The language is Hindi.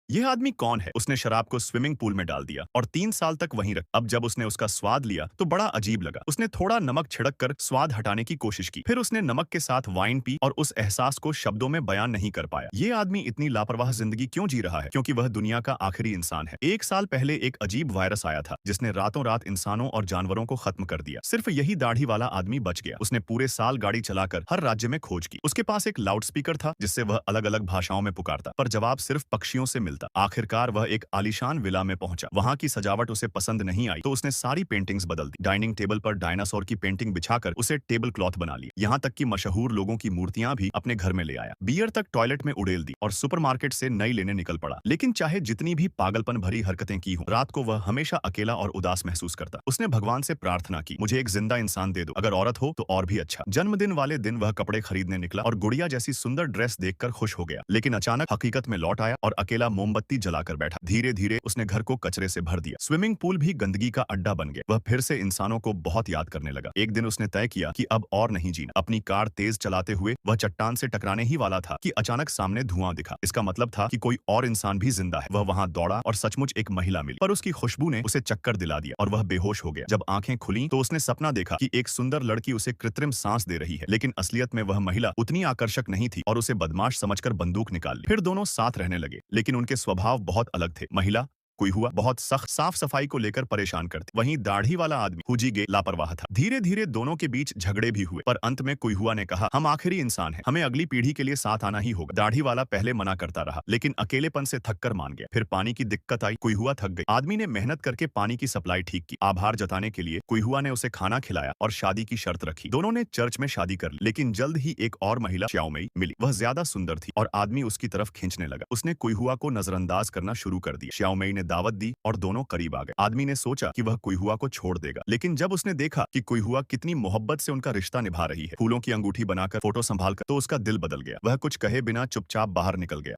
यह आदमी कौन है? उसने शराब को स्विमिंग पूल में डाल दिया और 3 साल तक वहीं रख। अब जब उसने उसका स्वाद लिया तो बड़ा अजीब लगा। उसने थोड़ा नमक छिड़क कर स्वाद हटाने की कोशिश की। फिर उसने नमक के साथ वाइन पी और उस एहसास को शब्दों में बयान नहीं कर पाया। ये आदमी इतनी लापरवाह जिंदगी क्यों जी रहा है? क्योंकि वह दुनिया का आखिरी इंसान है। 1 साल पहले एक अजीब वायरस आया था जिसने रातों रात इंसानों और जानवरों को खत्म कर दिया। सिर्फ यही दाढ़ी वाला आदमी बच गया। उसने पूरे साल गाड़ी चलाकर हर राज्य में खोज की। उसके पास एक लाउडस्पीकर था जिससे वह अलग अलग भाषाओं में पुकारता, पर जवाब सिर्फ पक्षियों से मिलता। आखिरकार वह एक आलीशान विला में पहुंचा। वहां की सजावट उसे पसंद नहीं आई तो उसने सारी पेंटिंग्स बदल दी। डाइनिंग टेबल पर डायनासोर की पेंटिंग बिछाकर उसे टेबल क्लॉथ बना लिया। यहाँ तक कि मशहूर लोगों की मूर्तियां भी अपने घर में ले आया। बियर तक टॉयलेट में उड़ेल दी और सुपरमार्केट से नई लेने निकल पड़ा। लेकिन चाहे जितनी भी पागलपन भरी हरकतें की हों, रात को वह हमेशा अकेला और उदास महसूस करता। उसने भगवान से प्रार्थना की, मुझे एक जिंदा इंसान दे दो, अगर औरत हो तो और भी अच्छा। जन्मदिन वाले दिन वह कपड़े खरीदने निकला और गुड़िया जैसी सुंदर ड्रेस देखकर खुश हो गया। लेकिन अचानक हकीकत में लौट आया और अकेला मोमबत्ती जलाकर बैठा। धीरे धीरे उसने घर को कचरे से भर दिया। स्विमिंग पूल भी गंदगी का अड्डा बन गया। वह फिर से इंसानों को बहुत याद करने लगा। एक दिन उसने तय किया कि अब और नहीं जीना। अपनी कार तेज चलाते हुए वह चट्टान से टकराने ही वाला था कि अचानक सामने धुआं दिखा। इसका मतलब था कि कोई और इंसान भी जिंदा है। वह वहां दौड़ा और सचमुच एक महिला मिली, पर उसकी खुशबू ने उसे चक्कर दिला दिया और वह बेहोश हो गया। जब आंखें खुली तो उसने सपना देखा कि एक सुंदर लड़की उसे कृत्रिम सांस दे रही है, लेकिन असलियत में वह महिला उतनी आकर्षक नहीं थी और उसे बदमाश समझकर बंदूक निकाल ली। फिर दोनों साथ रहने लगे, लेकिन उनके स्वभाव बहुत अलग थे। महिला कोई हुआ बहुत सख्त साफ सफाई को लेकर परेशान करती, वहीं दाढ़ी वाला आदमी हुजीगे लापरवाह था। धीरे धीरे दोनों के बीच झगड़े भी हुए, पर अंत में कोई हुआ ने कहा, हम आखिरी इंसान हैं, हमें अगली पीढ़ी के लिए साथ आना ही होगा। दाढ़ी वाला पहले मना करता रहा, लेकिन अकेलेपन से थक कर मान गया। फिर पानी की दिक्कत आई, कोई हुआ थक गई। आदमी ने मेहनत करके पानी की सप्लाई ठीक की। आभार जताने के लिए कोई हुआ ने उसे खाना खिलाया और शादी की शर्त रखी। दोनों ने चर्च में शादी कर ली, लेकिन जल्द ही एक और महिला श्याओमई मिली। वह ज्यादा सुंदर थी और आदमी उसकी तरफ खींचने लगा। उसने कोई हुआ को नजरअंदाज करना शुरू कर दिया। श्याओमई ने दावत दी और दोनों करीब आ गए। आदमी ने सोचा कि वह कोई हुआ को छोड़ देगा, लेकिन जब उसने देखा कि कोई हुआ कितनी मोहब्बत से उनका रिश्ता निभा रही है, फूलों की अंगूठी बनाकर फोटो संभालकर, तो उसका दिल बदल गया। वह कुछ कहे बिना चुपचाप बाहर निकल गया।